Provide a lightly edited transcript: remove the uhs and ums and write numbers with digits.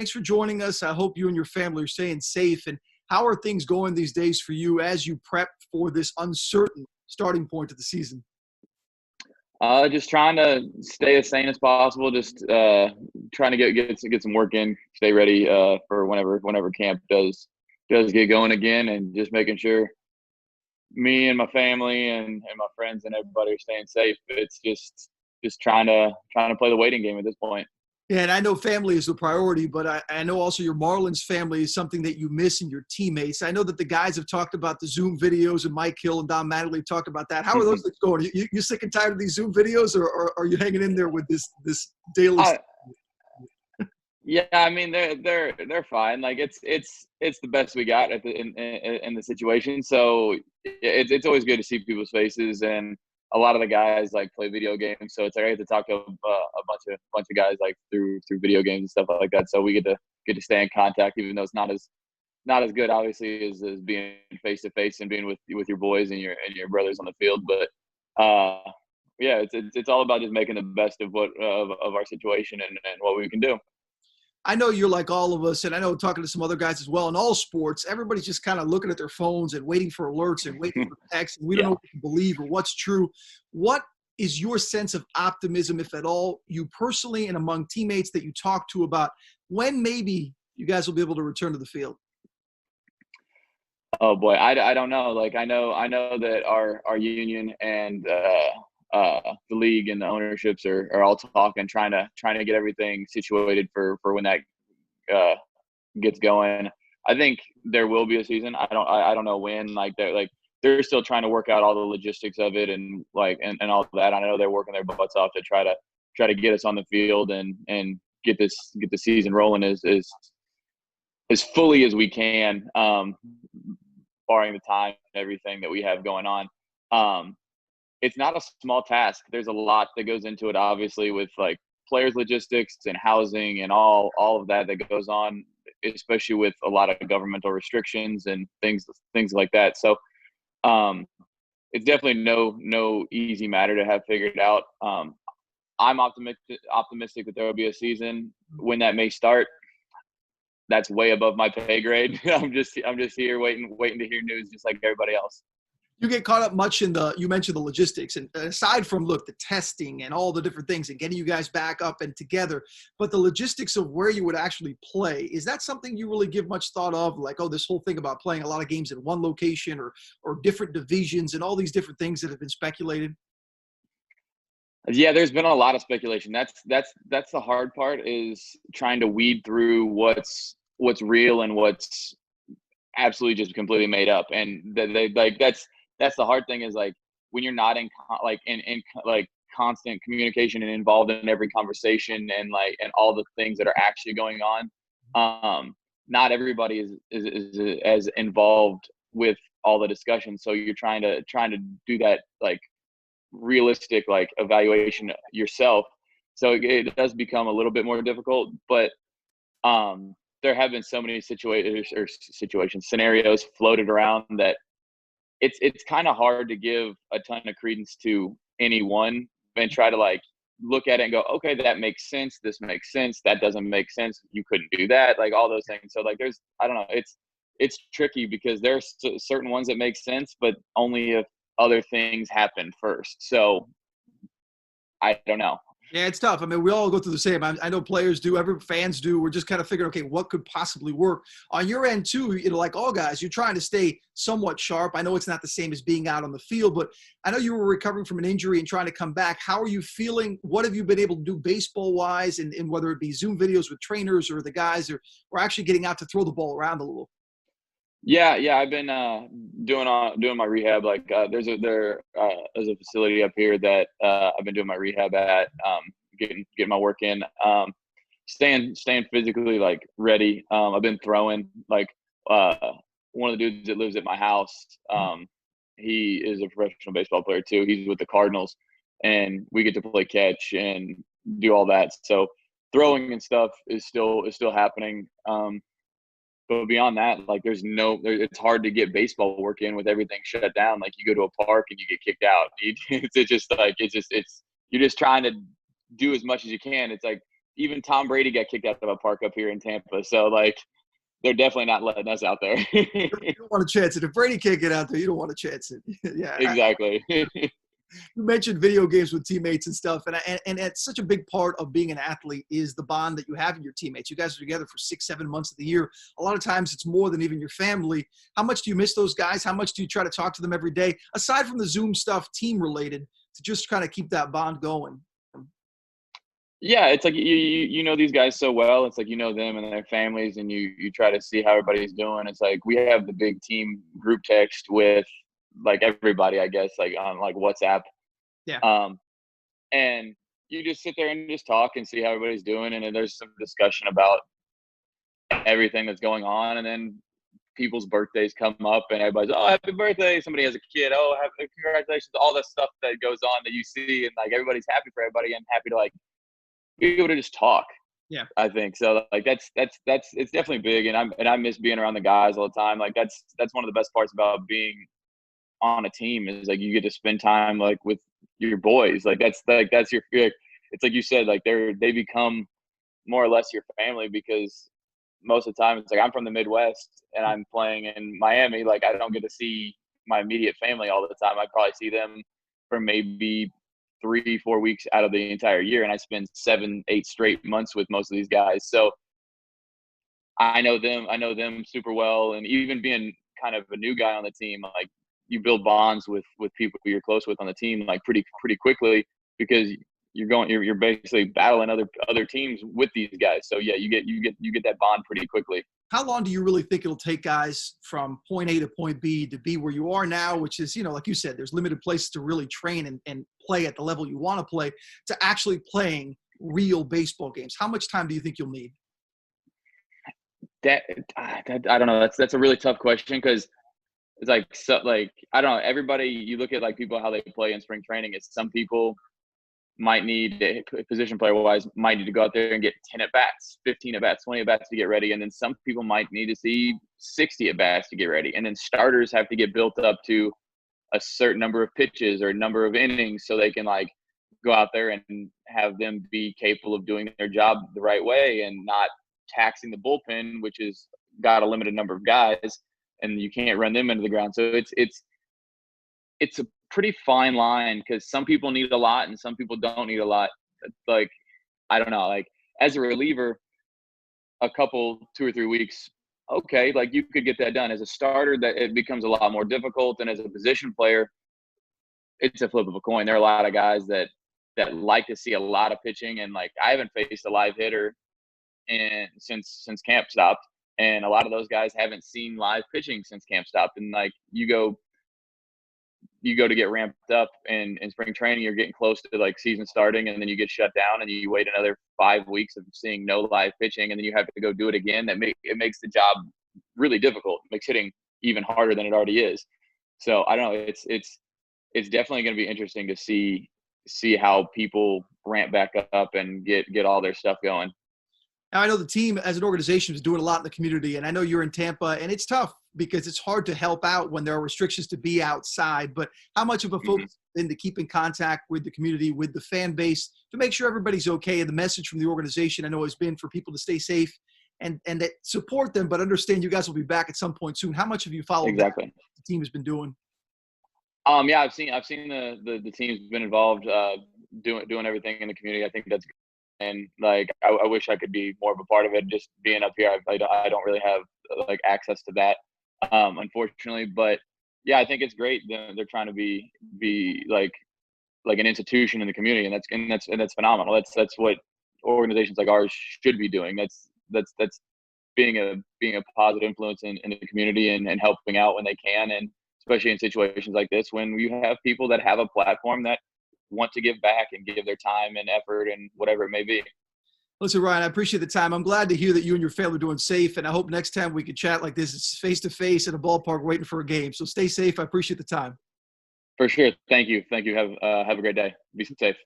Thanks for joining us. I hope you and your family are staying safe. And how are things going these days for you as you prep for this uncertain starting point of the season? Just trying to stay as sane as possible. Just trying to get some work in, stay ready for whenever camp does get going again, and just making sure me and my family and my friends and everybody are staying safe. It's just trying to play the waiting game at this point. Yeah, and I know family is the priority, but I know also your Marlins family is something that you miss in your teammates. I know that the guys have talked about the Zoom videos, and Mike Hill and Don Mattingly talked about that. How are those things going? You sick and tired of these Zoom videos, or are you hanging in there with this daily? Yeah, I mean they're fine. Like it's the best we got in the situation. So it's always good to see people's faces, and a lot of the guys like play video games. So it's like I get to talk to a bunch of guys like through video games and stuff like that. So we get to stay in contact, even though it's not as good obviously as being face to face and being with your boys and your brothers on the field. But yeah, it's all about just making the best of of our situation and what we can do. I know you're like all of us, and I know talking to some other guys as well in all sports, everybody's just kind of looking at their phones and waiting for alerts and waiting for texts, and we don't know what to believe or what's true. What is your sense of optimism, if at all, you personally and among teammates that you talk to about when maybe you guys will be able to return to the field? Oh boy, I don't know. Like I know that our union and the league and the ownerships are all talking, trying to get everything situated for when that gets going. I think there will be a season. I don't know when. Like they're still trying to work out all the logistics of it and all that. I know they're working their butts off to try to get us on the field and get the season rolling as fully as we can, barring the time and everything that we have going on. It's not a small task. There's a lot that goes into it, obviously, with like players' logistics and housing and all of that goes on, especially with a lot of governmental restrictions and things like that. So it's definitely no easy matter to have figured out. I'm optimistic that there will be a season. When that may start, that's way above my pay grade. I'm just here waiting to hear news, just like everybody else. You get caught up much you mentioned the logistics, and aside from, the testing and all the different things and getting you guys back up and together, but the logistics of where you would actually play, is that something you really give much thought of? Like, this whole thing about playing a lot of games in one location or different divisions and all these different things that have been speculated? Yeah, there's been a lot of speculation. That's the hard part, is trying to weed through what's real and what's absolutely just completely made up. And that's the hard thing, is like when you're not in constant communication and involved in every conversation and all the things that are actually going on. Not everybody is as involved with all the discussion. So you're trying to do that realistic evaluation yourself. So it does become a little bit more difficult, but there have been so many scenarios floated around that it's kind of hard to give a ton of credence to any one and try to look at it and go, okay, that makes sense. This makes sense. That doesn't make sense. You couldn't do that. All those things. So I don't know. It's tricky because there's certain ones that make sense, but only if other things happen first. So I don't know. Yeah, it's tough. I mean, we all go through the same. I know players do, fans do. We're just kind of figuring, okay, what could possibly work? On your end, too, like all guys, you're trying to stay somewhat sharp. I know it's not the same as being out on the field, but I know you were recovering from an injury and trying to come back. How are you feeling? What have you been able to do baseball-wise, and whether it be Zoom videos with trainers or the guys or actually getting out to throw the ball around a little? Yeah, I've been doing my rehab. There's a facility up here that I've been doing my rehab at, getting my work in, staying physically ready. I've been throwing one of the dudes that lives at my house. He is a professional baseball player too. He's with the Cardinals, and we get to play catch and do all that. So throwing and stuff is still happening. But beyond that, it's hard to get baseball work in with everything shut down. You go to a park and you get kicked out. You're just trying to do as much as you can. It's even Tom Brady got kicked out of a park up here in Tampa. So like, they're definitely not letting us out there. You don't want to chance it. If Brady can't get out there, you don't want to chance it. Yeah, exactly. you mentioned video games with teammates and stuff, and it's such a big part of being an athlete is the bond that you have in your teammates. You guys are together for 6-7 months of the year. A lot of times it's more than even your family. How much do you miss those guys? How much do you try to talk to them every day, aside from the Zoom stuff, team related, to just kind of keep that bond going? Yeah, it's like you know these guys so well. It's like you know them and their families, and you try to see how everybody's doing. It's like we have the big team group text with like everybody, I guess, like on like WhatsApp. Yeah. And you just sit there and just talk and see how everybody's doing, and then there's some discussion about everything that's going on, and then people's birthdays come up, and everybody's, oh, happy birthday! Somebody has a kid, oh, congratulations! All the stuff that goes on that you see, and like everybody's happy for everybody and happy to like be able to just talk. Yeah. I think so. Like that's it's definitely big, and I miss being around the guys all the time. Like that's one of the best parts about being on a team is like you get to spend time like with your boys. Like that's your. It's like you said, like they become more or less your family because most of the time it's like I'm from the Midwest and I'm playing in Miami. Like I don't get to see my immediate family all the time. I probably see them for maybe 3-4 weeks out of the entire year, and I spend 7-8 straight months with most of these guys. So I know them super well, and even being kind of a new guy on the team, like you build bonds with people who you're close with on the team like pretty quickly because you're basically battling other teams with these guys. So yeah, you get that bond pretty quickly. How long do you really think it'll take guys from point A to point B to be where you are now, which is, like you said, there's limited places to really train and play at the level you want to play, to actually playing real baseball games? How much time do you think you'll need? That I don't know. That's a really tough question because it's like I don't know. Everybody, you look at like people how they play in spring training. It's some people might need, position player wise, might need to go out there and get 10 at bats, 15 at bats, 20 at bats to get ready. And then some people might need to see 60 at bats to get ready. And then starters have to get built up to a certain number of pitches or number of innings so they can like go out there and have them be capable of doing their job the right way and not taxing the bullpen, which is got a limited number of guys and you can't run them into the ground. So it's a pretty fine line because some people need a lot and some people don't need a lot. Like, I don't know, like as a reliever, a couple, 2 or 3 weeks, okay, like you could get that done. As a starter, that it becomes a lot more difficult. And as a position player, it's a flip of a coin. There are a lot of guys that like to see a lot of pitching. And like, I haven't faced a live hitter since camp stopped. And a lot of those guys haven't seen live pitching since camp stopped. And like, you go to get ramped up in spring training, you're getting close to like season starting, and then you get shut down and you wait another 5 weeks of seeing no live pitching, and then you have to go do it again. It makes the job really difficult. It makes hitting even harder than it already is. So I don't know. It's definitely going to be interesting to see how people ramp back up and get all their stuff going. Now, I know the team as an organization is doing a lot in the community, and I know you're in Tampa, and it's tough because it's hard to help out when there are restrictions to be outside. But how much of a focus in to keep in contact with the community, with the fan base, to make sure everybody's okay? And the message from the organization, I know, has been for people to stay safe and that support them, but understand you guys will be back at some point soon. How much have you followed exactly that the team has been doing? Yeah, I've seen the team's been involved, doing everything in the community. I think that's good. And like, I wish I could be more of a part of it. Just being up here, I don't really have like access to that, unfortunately. But yeah, I think it's great. They're trying to be like an institution in the community, and that's phenomenal. That's what organizations like ours should be doing. That's being a positive influence in the community and helping out when they can, and especially in situations like this when you have people that have a platform that want to give back and give their time and effort and whatever it may be. Listen, Ryne, I appreciate the time. I'm glad to hear that you and your family are doing safe, and I hope next time we can chat like this, it's face-to-face at a ballpark waiting for a game. So stay safe. I appreciate the time. For sure. Thank you. Have a great day. Be safe.